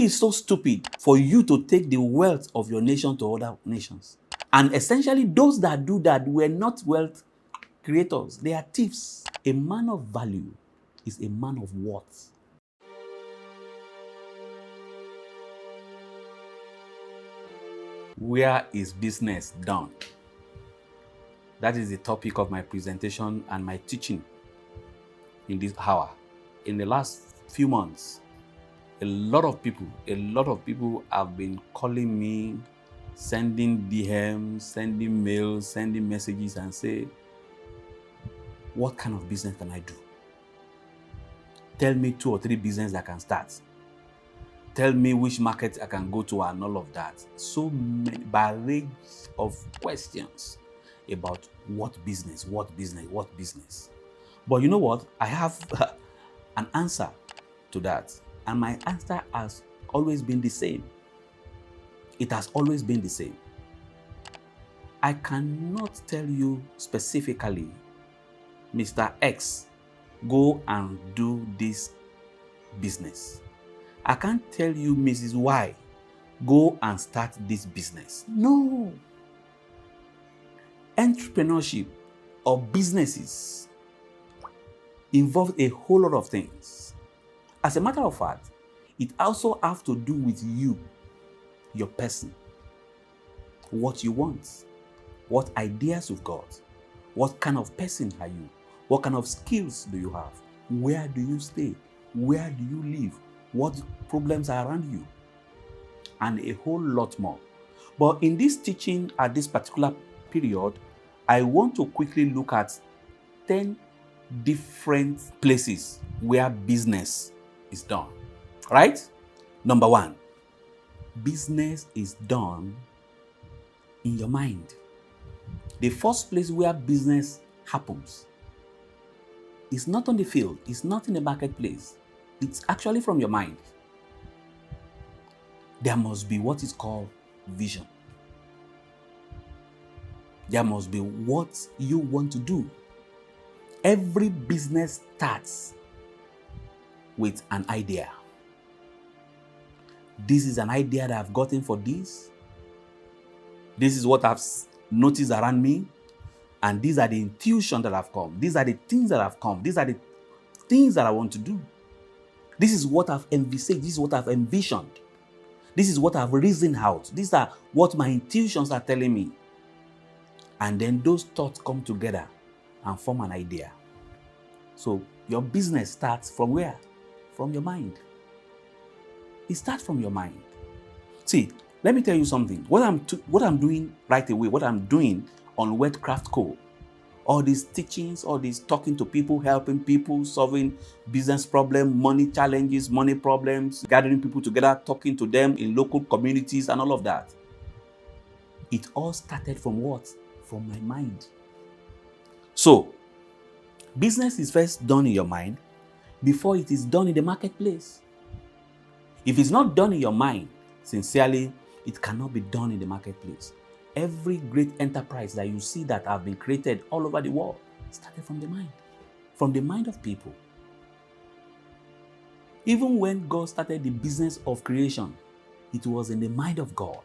It's so stupid for you to take the wealth of your nation to other nations. And essentially, those that do that were not wealth creators, they are thieves. A man of value is a man of worth. Where is business done? That is the topic of my presentation and my teaching in this hour. In the last few months, a lot of people have been calling me, sending DMs, sending mails, sending messages and say, what kind of business can I do? Tell me 2 or 3 businesses I can start. Tell me which market I can go to and all of that. So many barrage of questions about what business. But you know what? I have an answer to that. And my answer has always been the same. It has always been the same. I cannot tell you specifically, Mr. X, go and do this business. I can't tell you, Mrs. Y, go and start this business. No. Entrepreneurship or businesses involve a whole lot of things. As a matter of fact, it also has to do with you, your person, what you want, what ideas you've got, what kind of person are you, what kind of skills do you have, where do you stay, where do you live, what problems are around you, and a whole lot more. But in this teaching at this particular period, I want to quickly look at 10 different places where business is done. Right? Number 1, business is done in your mind. The first place where business happens is not on the field, it's not in the marketplace. It's actually from your mind. There must be what is called vision. There must be what you want to do. Every business starts with an idea. This is an idea that I've gotten for this. This is what I've noticed around me. And these are the intuitions that have come. These are the things that have come. These are the things that I want to do. This is what I've envisaged. This is what I've envisioned. This is what I've reasoned out. These are what my intuitions are telling me. And then those thoughts come together and form an idea. So your business starts from where? From your mind. It starts from your mind. See, let me tell you something. What I'm doing right away, what I'm doing on Wealthcraftco, all these teachings, all these talking to people, helping people, solving business problems, money challenges, money problems, gathering people together, talking to them in local communities and all of that. It all started from what? From my mind. So, business is first done in your mind before it is done in the marketplace. If it's not done in your mind, sincerely, it cannot be done in the marketplace. Every great enterprise that you see that have been created all over the world started from the mind of people. Even when God started the business of creation, it was in the mind of God.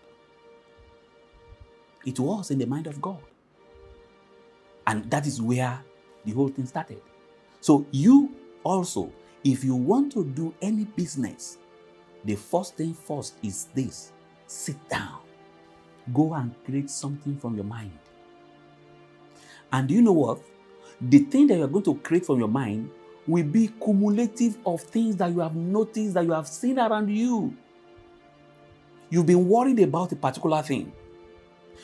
It was in the mind of God. And that is where the whole thing started. So you also, if you want to do any business, the first thing first is this: sit down. Go and create something from your mind. And do you know what? The thing that you're going to create from your mind will be cumulative of things that you have noticed, that you have seen around you. You've been worried about a particular thing.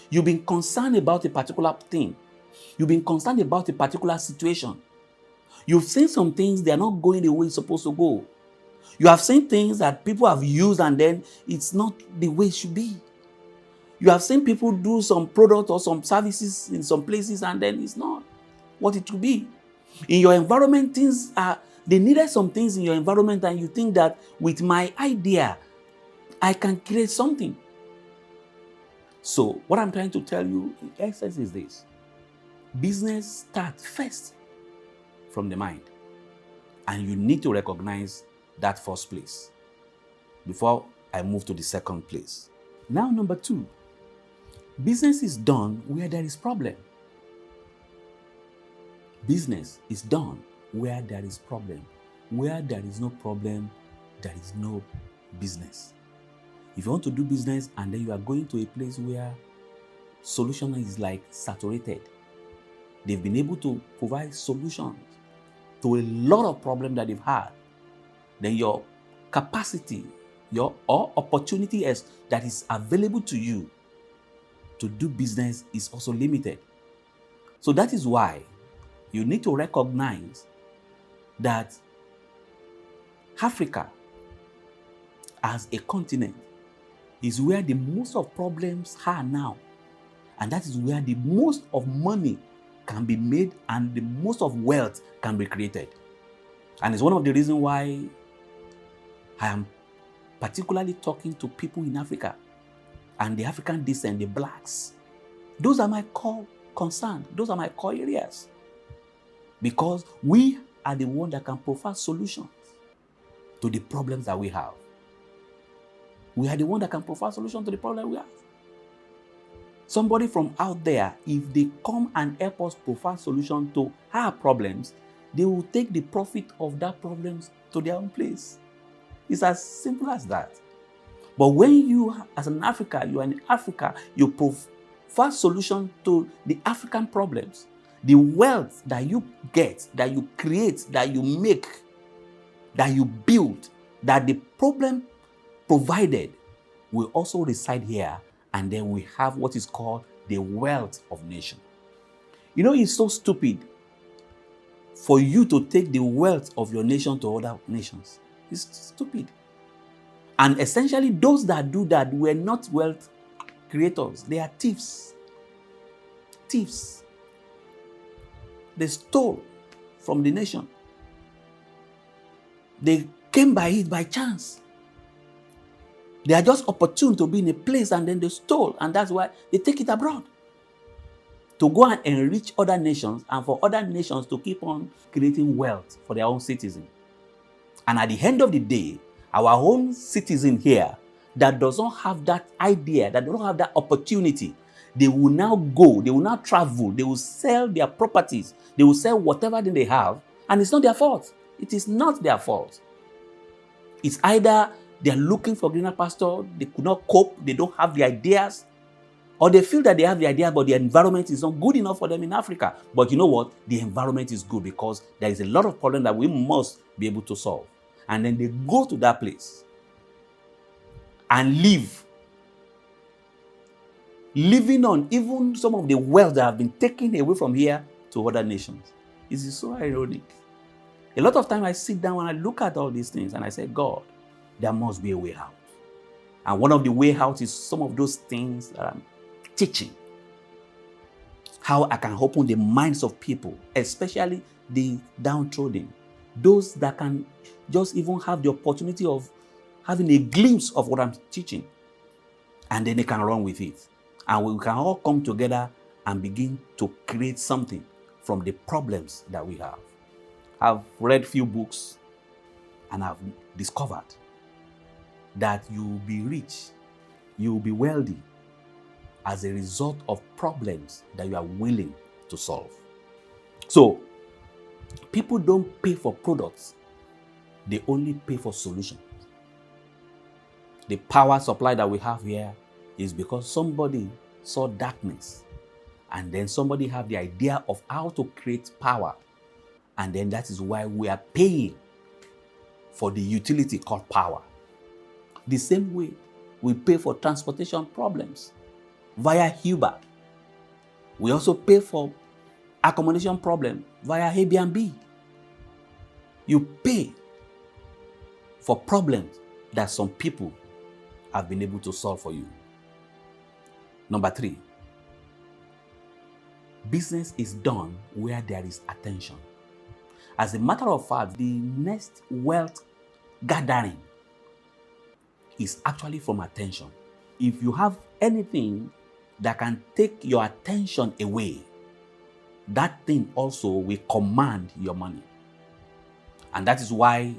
You've been concerned about a particular thing. You've been concerned about a particular situation. You've seen some things, they are not going the way it's supposed to go. You have seen things that people have used and then it's not the way it should be. You have seen people do some product or some services in some places and then it's not what it should be. In your environment, they needed some things in your environment and you think that with my idea, I can create something. So what I'm trying to tell you in essence is this: business starts first from the mind. And you need to recognize that first place before I move to the second place. Now, number 2, business is done where there is problem. Business is done where there is problem. Where there is no problem, there is no business. If you want to do business and then you are going to a place where solution is like saturated, they've been able to provide solutions to a lot of problems that they've had, then your capacity, your opportunity that is available to you to do business is also limited. So that is why you need to recognize that Africa as a continent is where the most of problems are now. And that is where the most of money can be made and the most of wealth can be created. And it's one of the reasons why I am particularly talking to people in Africa and the African descent, the blacks. Those are my core concerns. Those are my core areas. Because we are the one that can provide solutions to the problems that we have. We are the one that can provide solutions to the problem we have. Somebody from out there, if they come and help us provide solutions to our problems, they will take the profit of that problems to their own place. It's as simple as that. But when you, as an African, you are in Africa, you provide solutions to the African problems. The wealth that you get, that you create, that you make, that you build, that the problem provided will also reside here, and then we have what is called the wealth of nation. You know, it's so stupid for you to take the wealth of your nation to other nations. It's stupid. And essentially, those that do that were not wealth creators. They are thieves. Thieves. They stole from the nation. They came by it by chance. They are just opportune to be in a place and then they stole, and that's why they take it abroad to go and enrich other nations and for other nations to keep on creating wealth for their own citizens. And at the end of the day, our own citizen here that does not have that idea, that don't have that opportunity, they will now go, they will now travel, they will sell their properties, they will sell whatever they have, and it's not their fault. It is not their fault. It's either they are looking for greener pasture, they could not cope, they don't have the ideas, or they feel that they have the idea, but the environment is not good enough for them in Africa. But you know what? The environment is good because there is a lot of problems that we must be able to solve. And then they go to that place and live, living on even some of the wealth that have been taken away from here to other nations. It is so ironic. A lot of times I sit down and I look at all these things and I say, God, there must be a way out. And one of the way out is some of those things that I'm teaching. How I can open the minds of people, especially the downtrodden. Those that can just even have the opportunity of having a glimpse of what I'm teaching. And then they can run with it. And we can all come together and begin to create something from the problems that we have. I've read few books and I've discovered that you will be rich, you will be wealthy as a result of problems that you are willing to solve. So, people don't pay for products, they only pay for solutions. The power supply that we have here is because somebody saw darkness and then somebody had the idea of how to create power, and then that is why we are paying for the utility called power. The same way we pay for transportation problems via Uber. We also pay for accommodation problem via Airbnb. You pay for problems that some people have been able to solve for you. Number 3, business is done where there is attention. As a matter of fact, the next wealth gathering is actually from attention. If you have anything that can take your attention away, that thing also will command your money. And that is why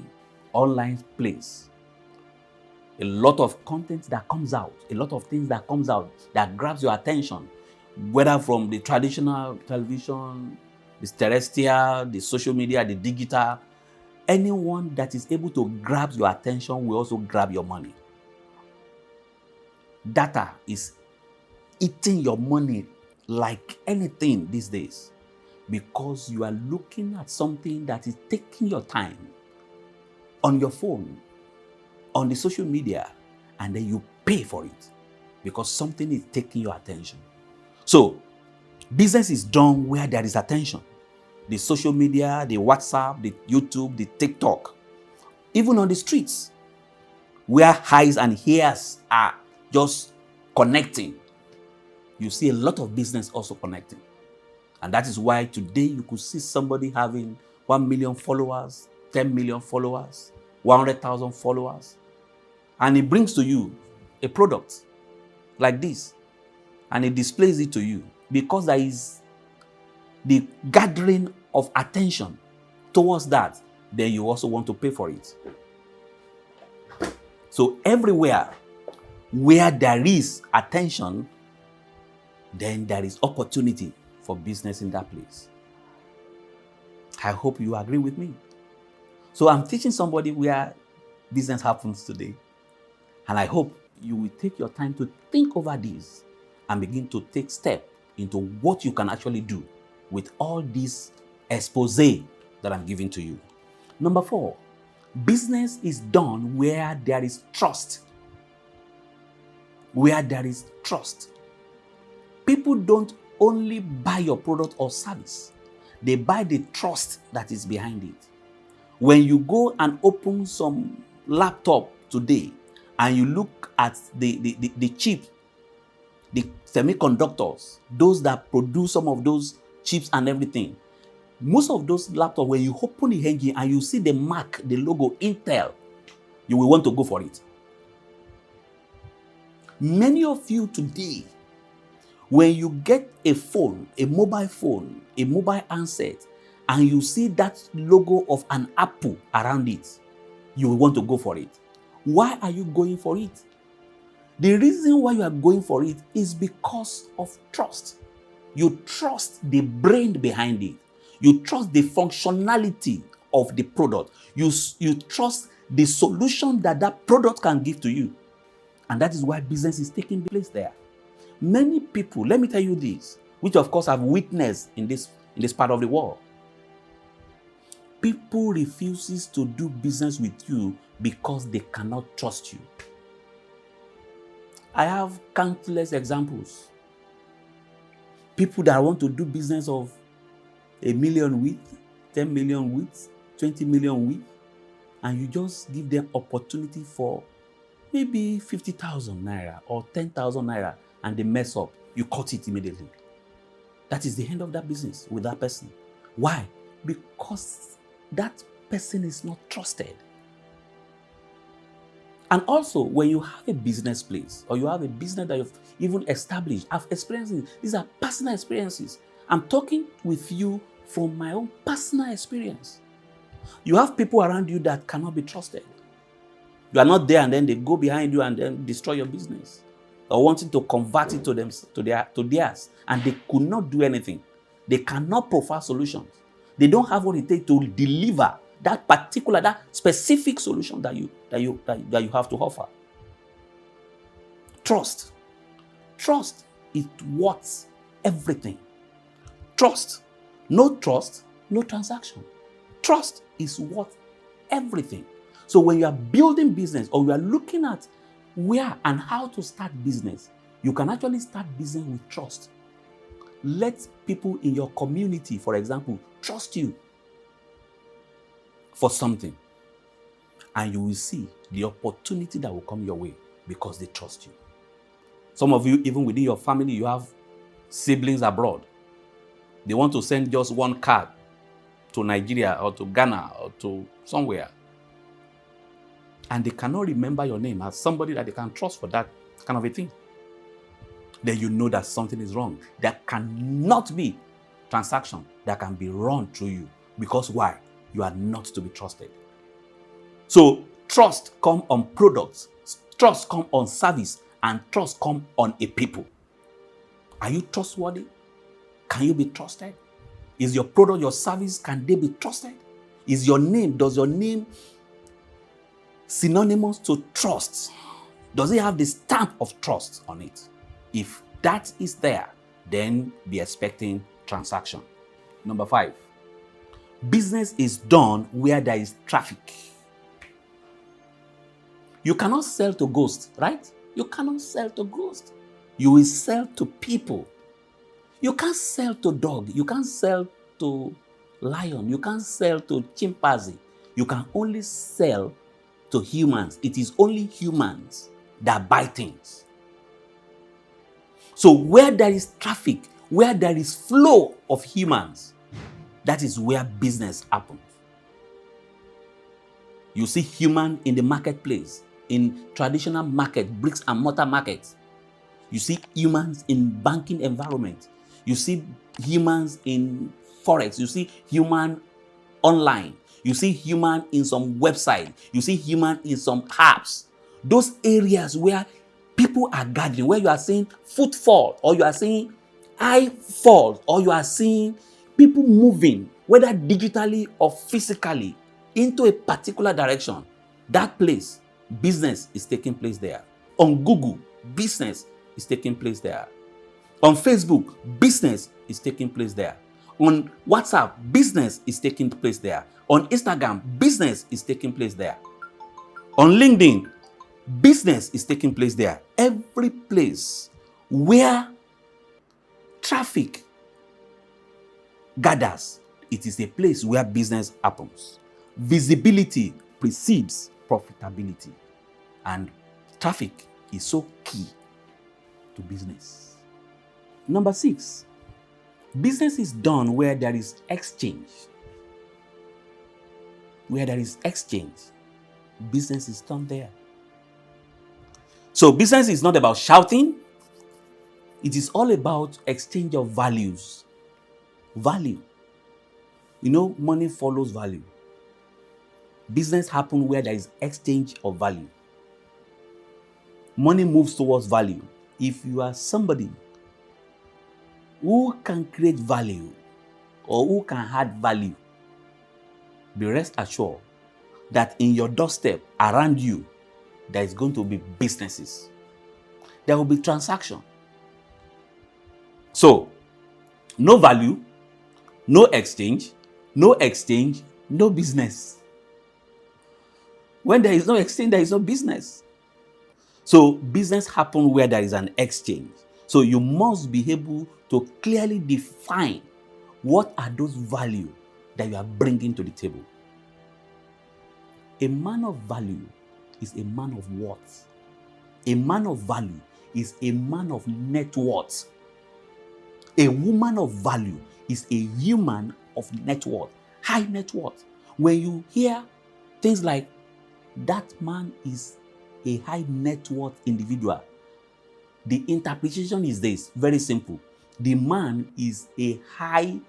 online plays A lot of content that comes out, a lot of things that comes out that grabs your attention, whether from the traditional television, the terrestrial, the social media, the digital. Anyone that is able to grab your attention will also grab your money. Data is eating your money like anything these days because you are looking at something that is taking your time on your phone, on the social media, and then you pay for it because something is taking your attention. So, business is done where there is attention. The social media, the WhatsApp, the YouTube, the TikTok, even on the streets, where eyes and ears are just connecting, you see a lot of business also connecting. And that is why today you could see somebody having 1 million followers, 10 million followers, 100,000 followers, and he brings to you a product like this, and he displays it to you because there is the gathering of attention towards that, then you also want to pay for it. So everywhere where there is attention, then there is opportunity for business in that place. I hope you agree with me. So I'm teaching somebody where business happens today, and I hope you will take your time to think over this and begin to take steps into what you can actually do with all this expose that I'm giving to you. Number 4, business is done where there is trust. Where there is trust. People don't only buy your product or service, they buy the trust that is behind it. When you go and open some laptop today and you look at the chip, the semiconductors, those that produce some of those chips and everything, most of those laptops, when you open the engine and you see the mark, the logo Intel, you will want to go for it. Many of you today, when you get a phone, a mobile handset, and you see that logo of an apple around it, you will want to go for it. Why are you going for it? The reason why you are going for it is because of trust. You trust the brain behind it. You trust the functionality of the product. You trust the solution that that product can give to you. And that is why business is taking place there. Many people, let me tell you this, which of course I've witnessed in this part of the world. People refuses to do business with you because they cannot trust you. I have countless examples. People that want to do business of 1 million with, 10 million with, 20 million with, and you just give them opportunity for maybe 50,000 naira or 10,000 naira, and they mess up, you cut it immediately. That is the end of that business with that person. Why? Because that person is not trusted. And also, when you have a business place or you have a business that you've even established, I've experienced it. These are personal experiences. I'm talking with you from my own personal experience. You have people around you that cannot be trusted. You are not there and then they go behind you and then destroy your business, or wanting to convert it to theirs, and they could not do anything. They cannot provide solutions. They don't have what it takes to deliver that specific solution that you have to offer. Trust is worth everything. Trust, no transaction. Trust is worth everything. So when you are building business or you are looking at where and how to start business, you can actually start business with trust. Let people in your community, for example, trust you for something, and you will see the opportunity that will come your way because they trust you. Some of you, even within your family, you have siblings abroad. They want to send just one card to Nigeria or to Ghana or to somewhere, and they cannot remember your name as somebody that they can trust for that kind of a thing. Then you know that something is wrong. There cannot be transaction that can be run through you. Because why? You are not to be trusted. So trust comes on products. Trust comes on service and trust comes on a people. Are you trustworthy? Can you be trusted? Is your product, your service, can they be trusted? Is your name, does your name synonymous to trust? Does it have the stamp of trust on it? If that is there, then be expecting transaction. Number 5, business is done where there is traffic. You cannot sell to ghosts, right? You cannot sell to ghosts. You will sell to people. You can't sell to dog. You can't sell to lion. You can't sell to chimpanzee. You can only sell to humans. It is only humans that buy things. So where there is traffic, where there is flow of humans, that is where business happens. You see human in the marketplace, in traditional market, bricks and mortar markets. You see humans in banking environment. You see humans in forex. You see human online. You see human in some website. You see human in some apps. Those areas where people are gathering, where you are seeing footfall, or you are seeing eye fall, or you are seeing people moving, whether digitally or physically, into a particular direction. That place, business is taking place there. On Google, business is taking place there. On Facebook, business is taking place there. On WhatsApp, business is taking place there. On Instagram, business is taking place there. On LinkedIn, business is taking place there. Every place where traffic gathers, it is a place where business happens. Visibility precedes profitability, and traffic is so key to business. Number 6, business is done where there is exchange. Where there is exchange, business is done there. So business is not about shouting. It is all about exchange of values. Value. You know, money follows value. Business happens where there is exchange of value. Money moves towards value. If you are somebody who can create value or who can add value, be rest assured that in your doorstep, around you, there is going to be businesses. There will be transaction. So, no value, no exchange, no business. When there is no exchange, there is no business. So, business happens where there is an exchange. So, you must be able to clearly define what are those values that you are bringing to the table. A man of value is a man of worth. A man of value is a man of net worth. A woman of value is a human of net worth, high net worth. When you hear things like that man is a high net worth individual, the interpretation is this, very simple. The man is a high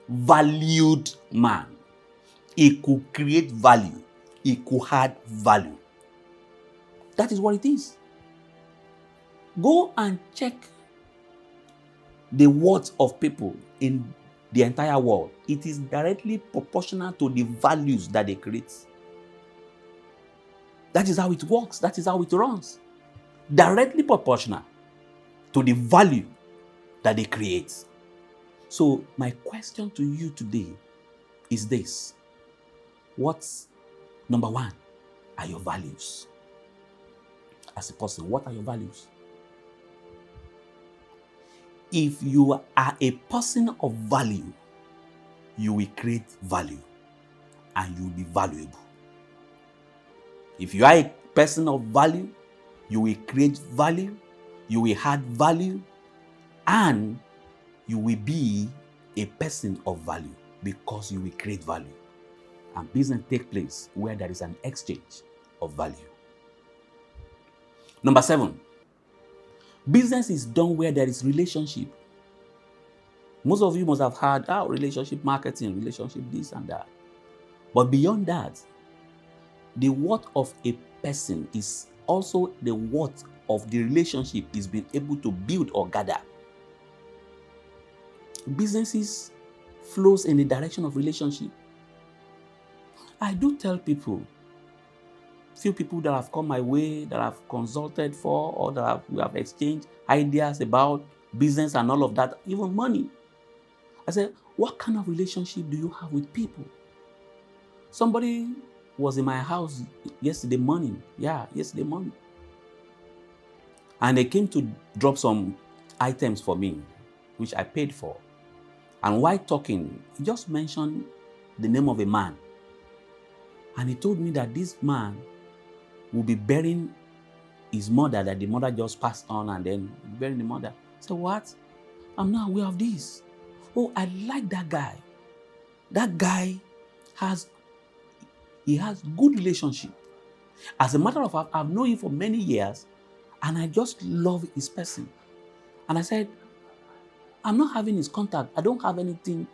valued man. He could create value. He could add value. That is what it is. Go and check the worth of people in the entire world. It is directly proportional to the values that they create. That is how it works. That is how it runs. Directly proportional to the value that they create. So my question to you today is this. Number 1, are your values? As a person, what are your values? If you are a person of value, you will create value and you will be valuable. If you are a person of value, you will create value, you will add value, and you will be a person of value because you will create value. And business takes place where there is an exchange of value. Number 7, business is done where there is relationship. Most of you must have heard, relationship marketing, relationship this and that. But beyond that, the worth of a person is also the worth of the relationship is being able to build or gather. Businesses flows in the direction of relationship. I do tell people, few people that have come my way, that I've consulted for, or that we have exchanged ideas about business and all of that, even money. I said, what kind of relationship do you have with people? Somebody was in my house yesterday morning. Yesterday morning. And they came to drop some items for me, which I paid for. And while talking, he just mentioned the name of a man. And he told me that this man will be burying his mother, that the mother just passed on, and then burying the mother. I said, what? I'm not aware of this. Oh, I like that guy. That guy has good relationship. As a matter of fact, I've known him for many years, and I just love his person. And I said, I'm not having his contact. I don't have anything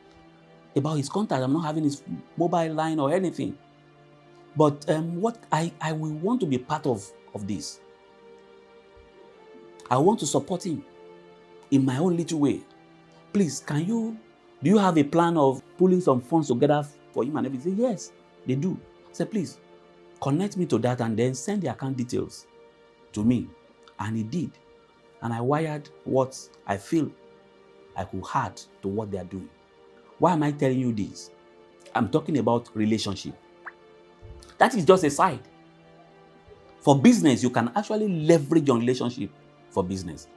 about his contact. I'm not having his mobile line or anything. But what I will want to be part of this. I want to support him in my own little way. Please, do you have a plan of pulling some funds together for him and everything? Yes, they do. I said, please, connect me to that and then send the account details to me. And he did. And I wired what I feel I could add to what they are doing. Why am I telling you this? I'm talking about relationship. That is just a side. For business, you can actually leverage your relationship for business.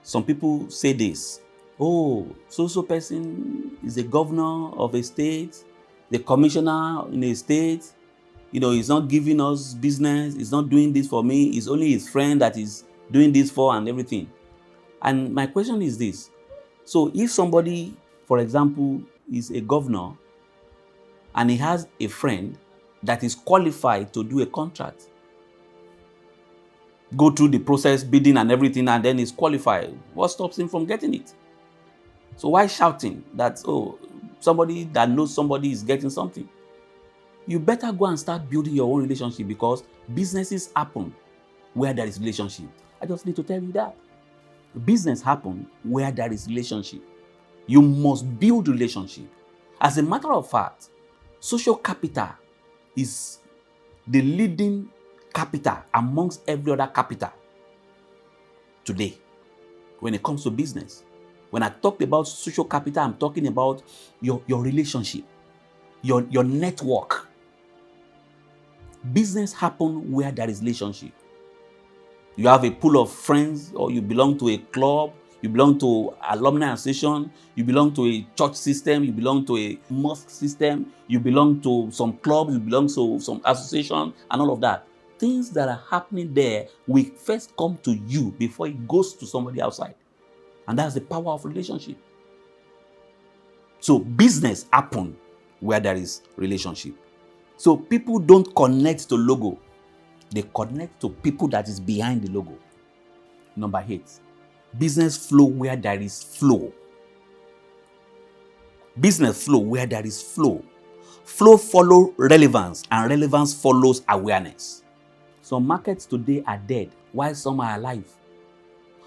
Some people say this, oh, so person is a governor of a state, the commissioner in a state, he's not giving us business, he's not doing this for me, it's only his friend that is doing this for and everything. And my question is this, so if somebody, for example, is a governor and he has a friend that is qualified to do a contract, go through the process, bidding and everything, and then is qualified, what stops him from getting it? So why shouting that, oh, somebody that knows somebody is getting something? You better go and start building your own relationship, because businesses happen where there is relationship. I just need to tell you that. Business happen where there is relationship. You must build relationship. As a matter of fact, social capital is the leading capital amongst every other capital today when it comes to business. When I talk about social capital, I'm talking about your relationship, your network. Business happen where there is relationship. You have a pool of friends, or you belong to a club, you belong to alumni association, you belong to a church system, you belong to a mosque system, you belong to some club, you belong to some association, and all of that. Things that are happening there will first come to you before it goes to somebody outside. And that's the power of relationship. So business happen where there is relationship. So people don't connect to logo. They connect to people that is behind the logo. Number 8, business flow where there is flow. Business flow where there is flow. Flow follow relevance, and relevance follows awareness. Some markets today are dead while some are alive.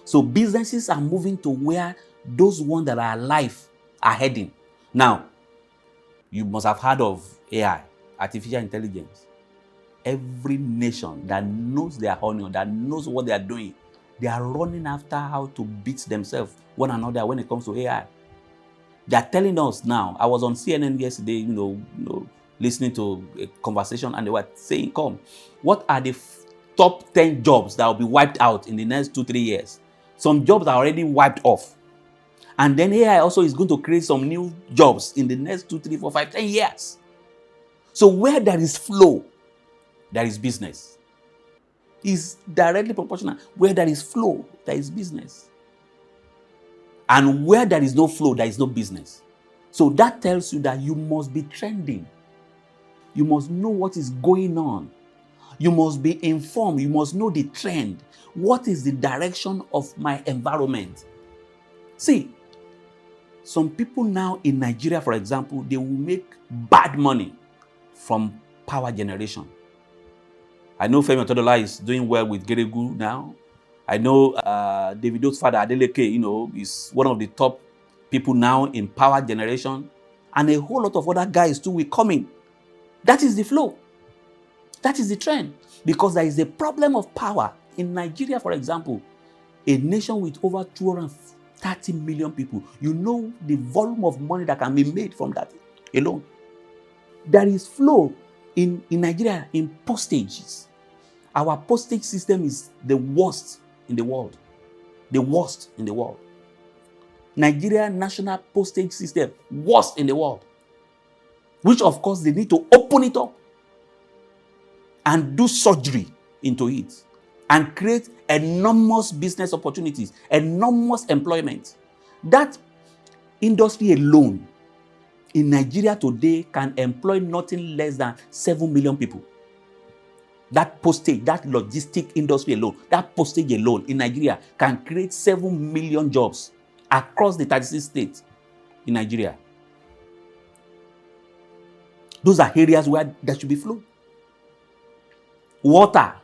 So businesses are moving to where those ones that are alive are heading. Now, you must have heard of AI, artificial intelligence. Every nation that knows their honor, that knows what they are doing, they are running after how to beat themselves, one another, when it comes to AI. They are telling us now. I was on CNN yesterday, listening to a conversation, and they were saying, what are the top 10 jobs that will be wiped out in the next 2-3 years? Some jobs are already wiped off. And then AI also is going to create some new jobs in the next 2, 3, 4, 5, 10 years. So where there is flow, there is business. It's directly proportional. Where there is flow, there is business. And where there is no flow, there is no business. So that tells you that you must be trending. You must know what is going on. You must be informed. You must know the trend. What is the direction of my environment? See, some people now in Nigeria, for example, they will make bad money from power generation. I know Femi Otedola is doing well with Geregu now. I know Davido's father, Adeleke, is one of the top people now in power generation. And a whole lot of other guys too will come in. That is the flow. That is the trend. Because there is a problem of power. In Nigeria, for example, a nation with over 230 million people, you know the volume of money that can be made from that alone. There is flow in Nigeria in postages. Our postage system is the worst in the world. The worst in the world. Nigeria national postage system, worst in the world. Which of course they need to open it up and do surgery into it and create enormous business opportunities, enormous employment. That industry alone in Nigeria today can employ nothing less than 7 million people. That postage, that logistic industry alone, that postage alone in Nigeria can create 7 million jobs across the 36 states in Nigeria. Those are areas where there should be flow. Water,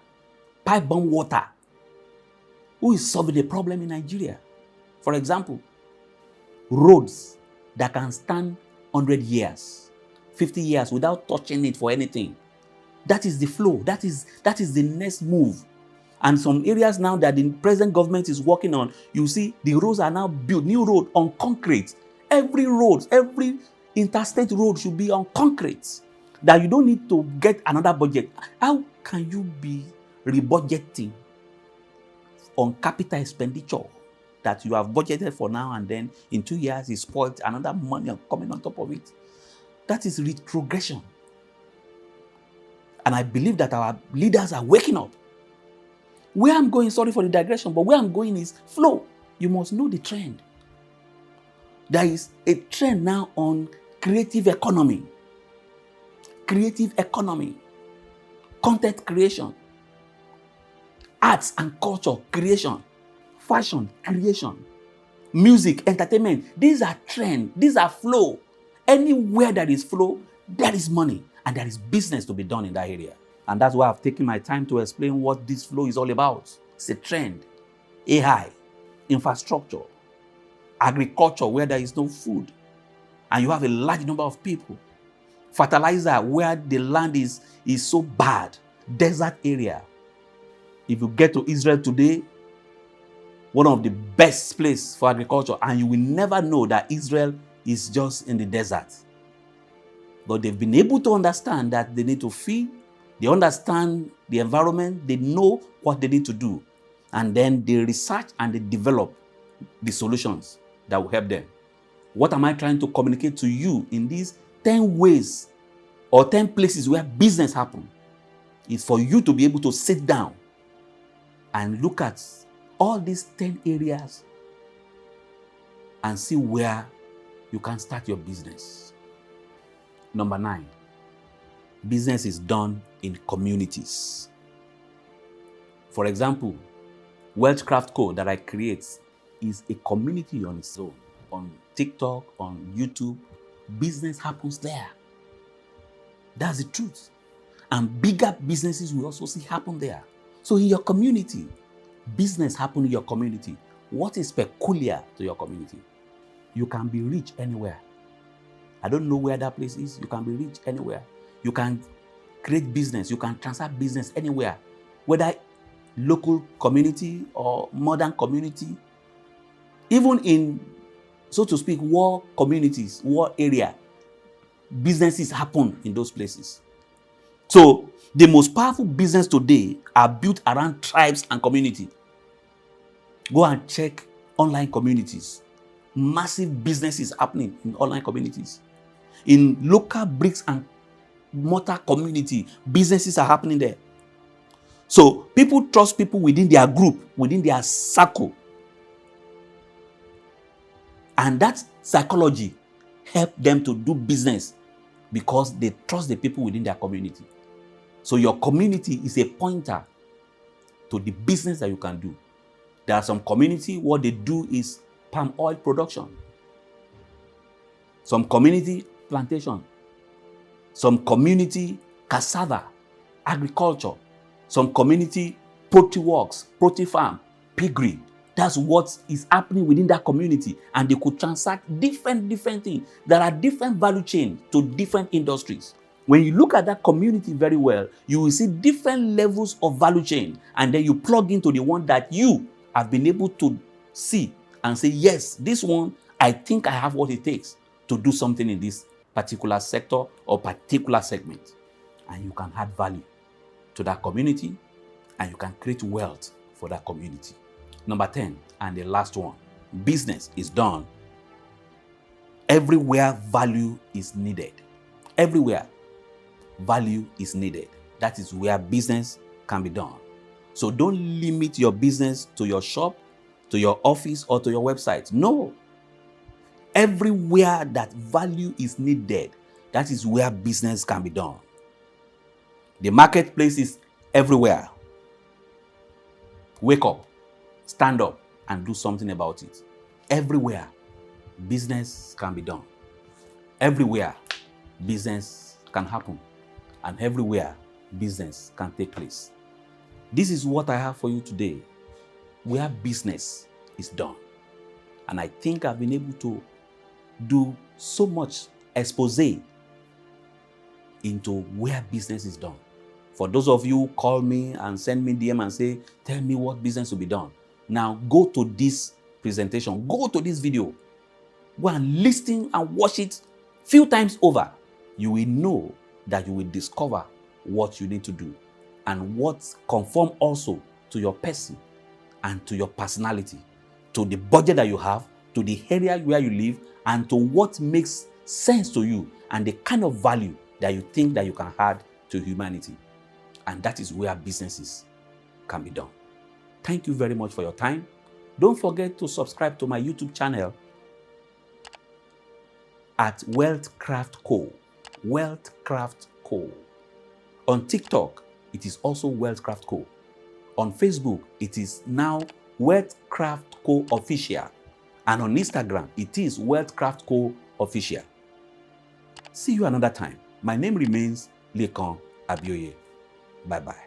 pipe-borne water. Who is solving the problem in Nigeria? For example, roads that can stand 100 years, 50 years without touching it for anything. That is the flow. That is the next move. And some areas now that the present government is working on, you see the roads are now built, new road on concrete. Every road, every interstate road should be on concrete. That you don't need to get another budget. How can you be rebudgeting on capital expenditure that you have budgeted for now and then in 2 years is spoiled, another money coming on top of it? That is retrogression. And I believe that our leaders are waking up. Where I'm going, sorry for the digression, but where I'm going is flow. You must know the trend. There is a trend now on creative economy. Creative economy. Content creation. Arts and culture creation. Fashion creation. Music, entertainment. These are trends. These are flow. Anywhere there is flow, there is money. And there is business to be done in that area. And that's why I've taken my time to explain what this flow is all about. It's a trend. AI, infrastructure, agriculture where there is no food, and you have a large number of people. Fertilizer where the land is so bad. Desert area. If you get to Israel today, one of the best places for agriculture, and you will never know that Israel is just in the desert. But they've been able to understand that they need to feed, they understand the environment, they know what they need to do. And then they research and they develop the solutions that will help them. What am I trying to communicate to you in these 10 ways or 10 places where business happens? Is for you to be able to sit down and look at all these 10 areas and see where you can start your business. Number 9, business is done in communities. For example, Wealthcraftco that I create is a community on its own. On TikTok, on YouTube, business happens there. That's the truth. And bigger businesses will also see happen there. So in your community, business happen in your community. What is peculiar to your community? You can be rich anywhere. I don't know where that place is. You can be rich anywhere. You can create business. You can transfer business anywhere. Whether local community or modern community. Even in, so to speak, war communities, war area, businesses happen in those places. So the most powerful business today are built around tribes and community. Go and check online communities. Massive businesses happening in online communities. In local bricks and mortar community, businesses are happening there. So people trust people within their group, within their circle. And that psychology helps them to do business because they trust the people within their community. So your community is a pointer to the business that you can do. There are some community, what they do is palm oil production. Some community, plantation. Some community, cassava, agriculture. some community poultry works, poultry farm, piggery. That's what is happening within that community. And they could transact different things. There are different value chains to different industries. When you look at that community very well, you will see different levels of value chain. And then you plug into the one that you have been able to see and say, yes, this one, I think I have what it takes to do something in this particular sector or particular segment. And you can add value to that community, and you can create wealth for that community. Number 10, and the last one, business is done everywhere value is needed. Everywhere value is needed. That is where business can be done. So don't limit your business to your shop, to your office, or to your website. No. Everywhere that value is needed, that is where business can be done. The marketplace is everywhere. Wake up, stand up, and do something about it. Everywhere, business can be done. Everywhere, business can happen. And everywhere, business can take place. This is what I have for you today, where business is done. And I think I've been able to do so much expose into where business is done. For those of you who call me and send me DM and say, tell me what business will be done. Now go to this presentation, go to this video, go and listen and watch it few times over. You will know that you will discover what you need to do and what conform also to your person and to your personality, to the budget that you have, to the area where you live, and to what makes sense to you and the kind of value that you think that you can add to humanity. And that is where businesses can be done. Thank you very much for your time. Don't forget to subscribe to my YouTube channel at Wealthcraftco. Wealthcraftco. On TikTok, it is also Wealthcraftco. On Facebook, it is now Wealthcraftco Official. And on Instagram, it is Wealthcraftco Official. See you another time. My name remains Lekan Abioye. Bye-bye.